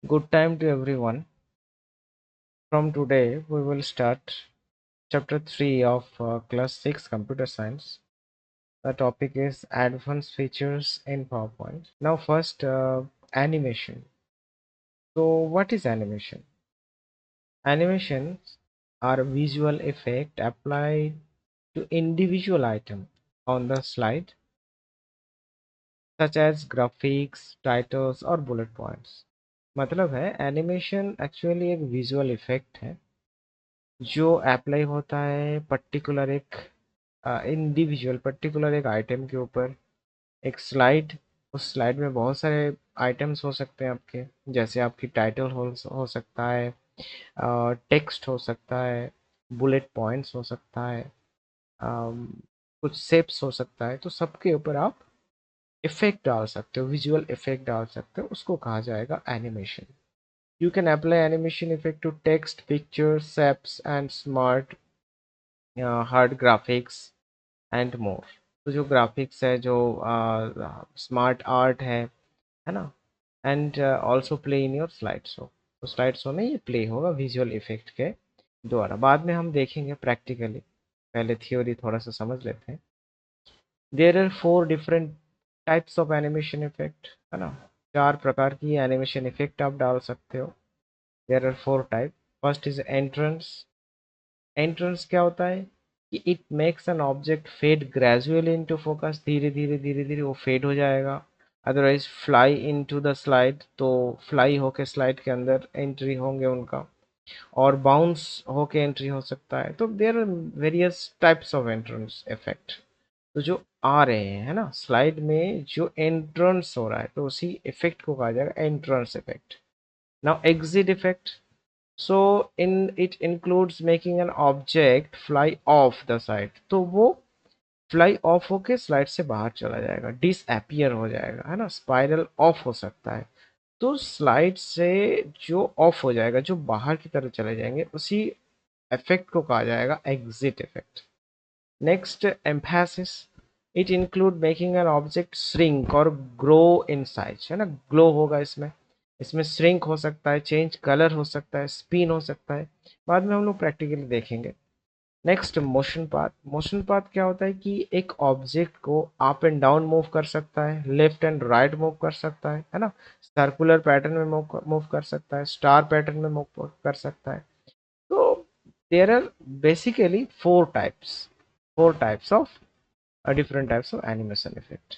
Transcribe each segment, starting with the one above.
Good time to everyone. From today, we will start chapter 3 of class 6 computer science. The topic is advanced features in PowerPoint. Now, first, animation. So, what is animation? Animations are a visual effect applied to individual item on the slide, such as graphics, titles, or bullet points. मतलब है animation actually एक visual effect है जो apply होता है particular एक individual particular एक item के ऊपर एक स्लाइड। उस स्लाइड में बहुत सारे आइटम्स हो सकते हैं आपके, जैसे आपकी टाइटल हो सकता है, टेक्स्ट हो सकता है, बुलेट पॉइंट्स हो सकता है, कुछ शेप्स हो सकता है। तो सबके ऊपर आप इफेक्ट डाल सकते हो, विजुअल इफेक्ट डाल सकते हो, उसको कहा जाएगा animation. You can apply animation effect to text, pictures, shapes, and smart hard graphics and more. तो जो ग्राफिक्स है, जो स्मार्ट आर्ट है ना, and also play in your slide show. तो स्लाइड शो में ये प्ले होगा विजुअल इफेक्ट के द्वारा। बाद में हम देखेंगे प्रैक्टिकली, पहले थ्योरी थोड़ा सा समझ लेते हैं। There are 4 different types of animation effect, है ना। 4 प्रकार की एनिमेशन इफेक्ट आप डाल सकते हो। There are 4 type. First is entrance. Entrance क्या होता है कि it makes an object fade gradually into focus. धीरे धीरे धीरे धीरे वो फेड हो जाएगा। Otherwise fly into the slide, तो फ्लाई होके स्लाइड के अंदर एंट्री होंगे उनका, और बाउंस होके एंट्री हो सकता है। तो there are various types of entrance effect तो जो आ रहे हैं, है ना, स्लाइड में जो एंट्रेंस हो रहा है तो उसी इफेक्ट को कहा जाएगा entrance effect. Now exit effect, so in it includes making an object fly off the side। तो वो फ्लाई ऑफ होके स्लाइड से बाहर चला जाएगा, डिसअपियर हो जाएगा, है ना, स्पाइरल ऑफ हो सकता है। तो स्लाइड से जो ऑफ हो जाएगा, जो बाहर की तरफ चले जाएंगे, उसी इफेक्ट को कहा जाएगा exit effect. Next, emphasis. It include making an object shrink और ग्रो इन साइज, है ना, ग्लो होगा इसमें। इसमें श्रिंक हो सकता है, चेंज कलर हो सकता है, स्पिन हो सकता है। बाद में हम लोग प्रैक्टिकली देखेंगे। Next, motion path. Motion path क्या होता है कि एक ऑब्जेक्ट को अप एंड डाउन मूव कर सकता है, लेफ्ट एंड राइट मूव कर सकता है ना, सर्कुलर पैटर्न में मूव कर सकता है, स्टार पैटर्न में मूव कर सकता है। तो there are basically 4 types of different types of animation effect.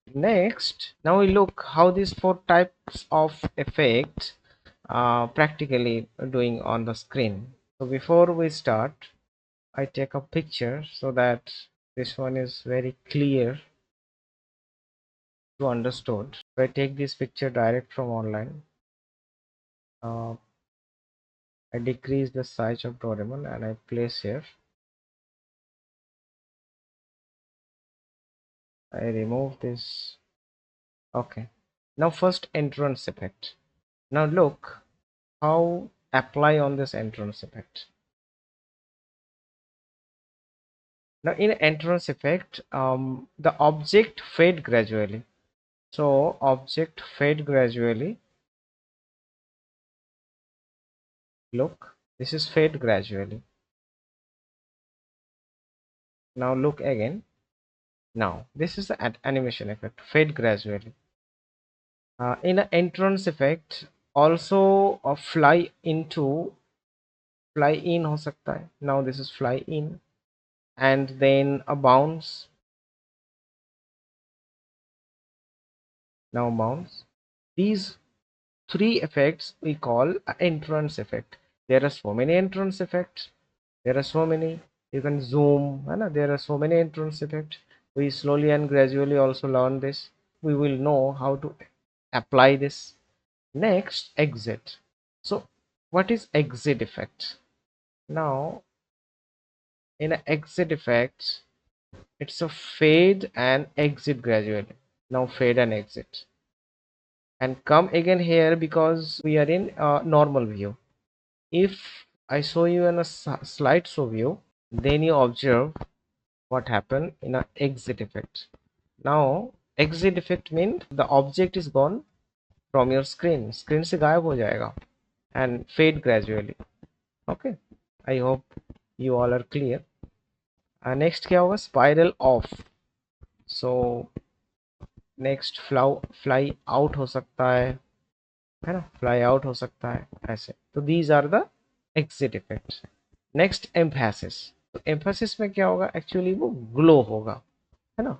Next, now we look how these 4 types of effects practically doing on the screen. So before we start, I take a picture so that this one is very clear to understood. So I take this picture direct from online. uh, I decrease the size of Doraemon and I place here. I remove this. Okay, now first entrance effect. Now look how apply on this entrance effect. Now in entrance effect, the object fade gradually. So object fade gradually. Look, this is fade gradually. Now look again. Now this is the animation effect, fade gradually. In an entrance effect, also a fly into, fly in हो सकता है. Now this is fly in, and then a bounce. Now bounce. These 3 effects we call entrance effect. There are so many entrance effects. There are so many. You can zoom, and there are so many entrance effects. We slowly and gradually also learn this. We will know how to apply this. Next, exit. So what is exit effect? Now in an exit effect, it's a fade and exit gradually. Now fade and exit, and come again here because we are in normal view. If I show you in a slideshow view, then you observe what happened in a exit effect. Now exit effect means the object is gone, from your screen, screen से गायब हो जाएगा and fade gradually. Okay, I hope you all are clear. Next क्या होगा, spiral off. So next fly out हो सकता है ना, फ्लाई आउट हो सकता है ऐसे। तो these are the exit effects. Next emphasis. तो एम्फेसिस में क्या होगा, एक्चुअली वो ग्लो होगा, है ना।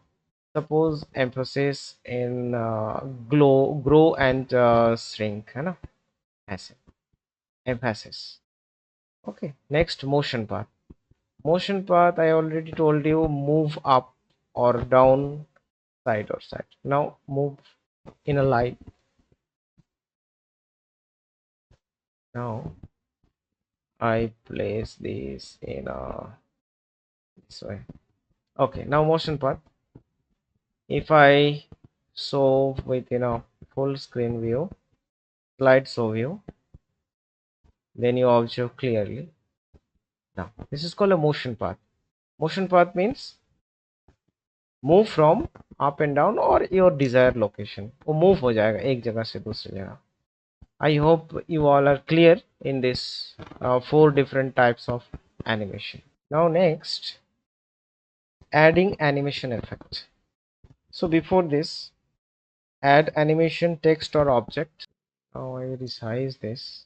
Suppose emphasis in glow, grow and shrink, है ना, ऐसे emphasis. Okay, next motion path. Motion path, I already told you, move up or down, side or side. Now move in a line. Now I place this in a this way. Okay, now motion path. If I show with full screen view, slide show view, then you observe clearly. Now this is called a motion path. Motion path means move from up and down or your desired location. वो move हो जाएगा एक जगह से दूसरी जगह। I hope you all are clear in this four different types of animation. Now next, adding animation effect. So before this, add animation text or object. Now I resize this.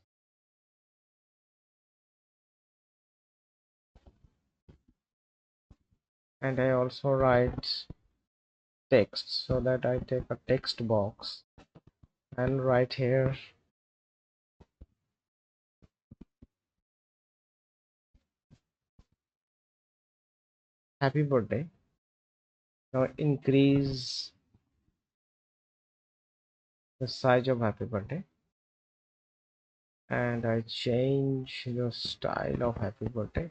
And I also write text, so that I take a text box and write here happy birthday. Now increase the size of happy birthday, and I change the style of happy birthday,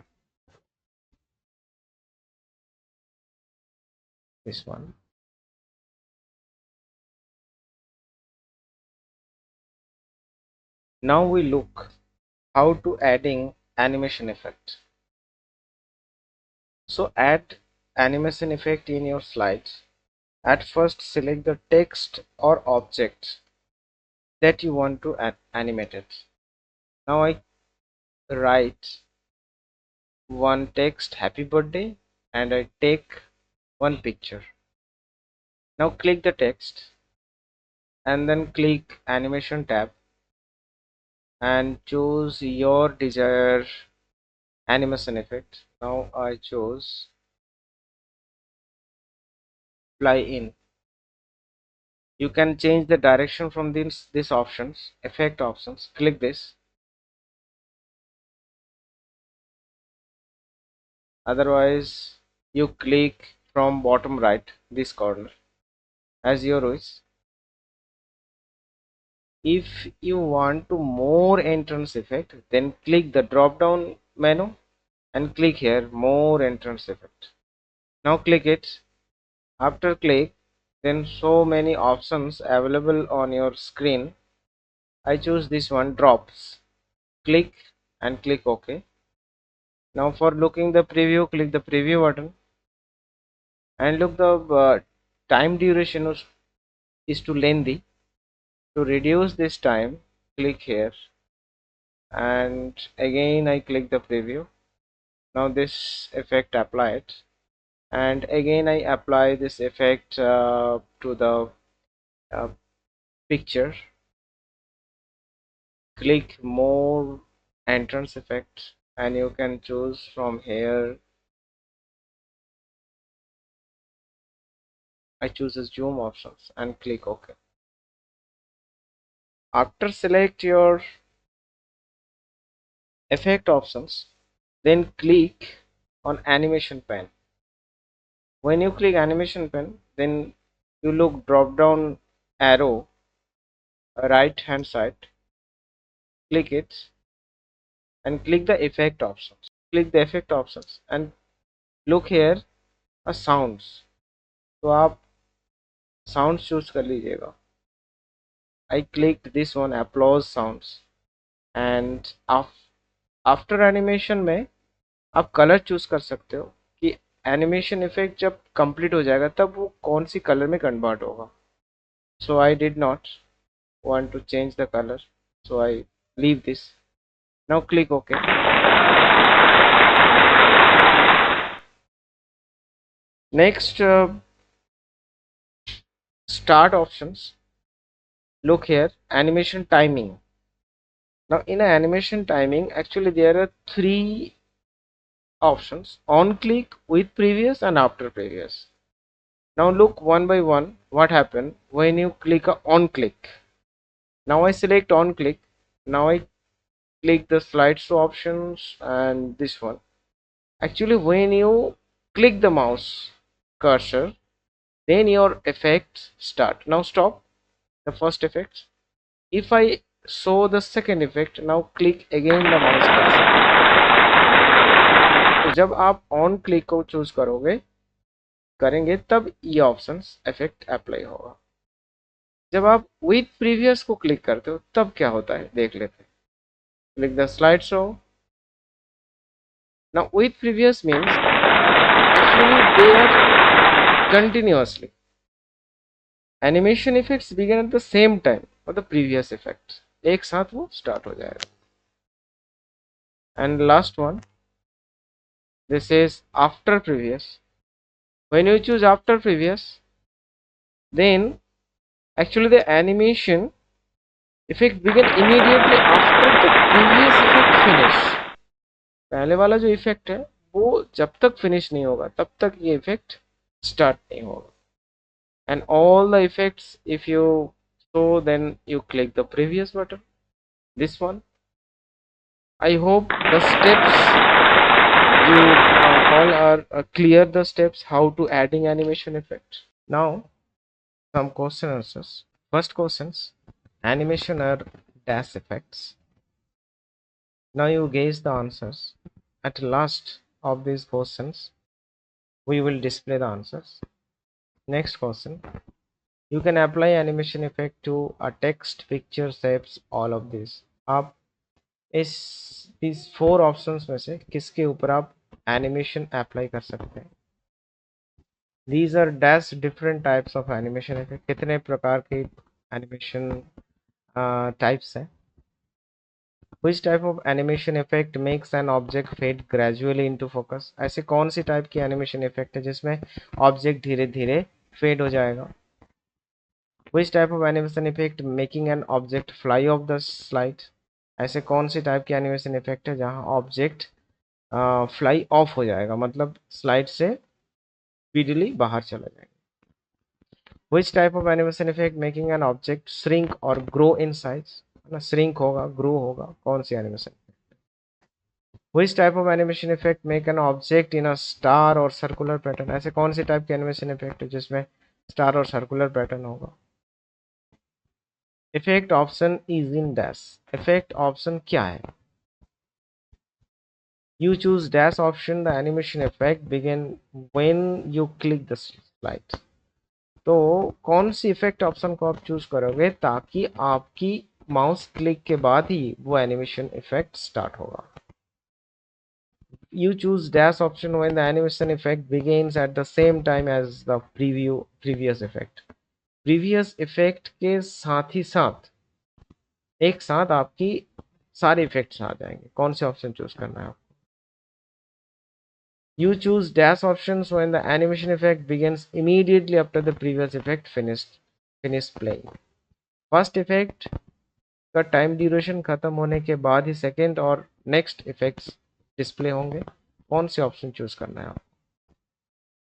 this one. Now we look how to adding animation effect. So add animation effect in your slides. At first select the text or object that you want to animate it. Now I write one text happy birthday and I take one picture. Now click the text and then click animation tab and choose your desired animation effect. Now I choose fly in. You can change the direction from this options, effect options. Click this. Otherwise you click from bottom right, this corner, as your wish. If you want to more entrance effect, then click the drop down menu and click here more entrance effect. Now click it. After click, then so many options available on your screen. I choose this one, drops. Click and click OK. Now for looking the preview, click the preview button and look the time duration is too lengthy. To reduce this time, click here and again I click the preview. Now this effect applied and again I apply this effect to the uh, picture. Click more entrance effect and you can choose from here. I choose the zoom options and click OK. After select your effect options, then click on animation pen. When you click animation pen, then you look drop down arrow right hand side, click it and click the effect options. Click the effect options and look here a sounds. तो आप sounds choose कर लीजिएगा. I clicked this one, applause sounds, and after animation में आप colour choose कर सकते हो कि एनिमेशन इफेक्ट जब कंप्लीट हो जाएगा तब वो कौन सी कलर में कन्वर्ट होगा. So I did not. want to change the color, so I leave this. Now click OK. Next, start options. Look here, animation timing. Now in animation timing, actually there are three options: on click, with previous, and after previous. Now look one by one what happened when you click on click. Now I select on click. Now I click the slideshow options and this one. Actually when you click the mouse cursor, then your effects start. Now stop the first effect. If I show the second effect, now click again the mouse cursor. तो जब आप on click को choose करेंगे तब ये options effect apply होगा। जब आप विथ प्रीवियस को क्लिक करते हो तब क्या होता है देख लेते हैं। Click the slideshow. Now with previous means actually they are continuously, animation effects begin at the same time और द प्रीवियस इफेक्ट एक साथ वो स्टार्ट हो जाएगा। And last one, this is after previous. When you choose after previous, then actually the animation effect begin immediately after the previous effect finish. पहले वाला जो effect है वो जब तक फिनिश नहीं होगा तब तक ये इफेक्ट स्टार्ट नहीं होगा। And all the effects if you so then you click the previous button, this one. I hope the steps you all are clear, the steps how to adding animation effect. Now some question answers. First questions, animation are dash effects. Now you guess the answers. At last of these questions we will display the answers. Next question, you can apply animation effect to a text, picture, shapes, all of these. आप इस 4 options में से किसके ऊपर आप animation apply कर सकते हैं? These are dash different types of animation effect. कितने प्रकार के एनिमेशन टाइप्स हैं? Which type of animation effect makes an object fade gradually into focus? ऐसे कौन सी टाइप की एनिमेशन इफेक्ट है जिसमें ऑब्जेक्ट धीरे धीरे फेड हो जाएगा? Which type of animation effect making an object fly off the slide? ऐसे कौन सी टाइप की एनिमेशन इफेक्ट है जहां ऑब्जेक्ट फ्लाई ऑफ हो जाएगा, मतलब स्लाइड से स्पीडली बाहर चला जाएगा? Which type of animation effect making an object shrink or grow in size? ना shrink होगा, grow होगा, कौन सी animation? Which type of animation effect make an object in a star or circular pattern? ऐसे कौन सी type की animation effect है जिसमें star और सर्कुलर पैटर्न होगा? Effect option is in dash. Effect option क्या है? You choose dash option, the animation effect begin when you click the slide. तो कौन सी इफेक्ट ऑप्शन को आप चूज करोगे ताकि आपकी माउस क्लिक के बाद ही वो एनिमेशन इफेक्ट स्टार्ट होगा? You choose dash option when the animation effect begins at the same time as the previous effect. Previous effect के साथ ही साथ एक साथ आपकी सारे इफेक्ट्स आ जाएंगे। कौन से ऑप्शन चूज करना है आपको? You choose dash options when the animation effect begins immediately after the previous effect finished playing. First effect का टाइम ड्यूरेशन खत्म होने के बाद ही सेकेंड और नेक्स्ट इफेक्ट्स डिस्प्ले होंगे। कौन से ऑप्शन चूज करना है आपको?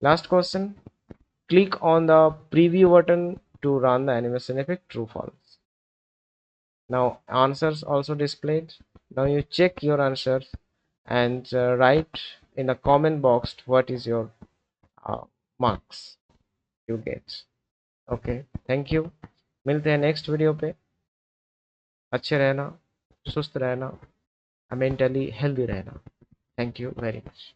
Last question, click on the preview button to run the animation effect, true false. Now answers also displayed. Now you check your answers and write in the comment box what is your marks you get. Okay, thank you. मिलते हैं next video पे। अच्छे रहना, सुस्त रहना, mentally healthy रहना। Thank you very much.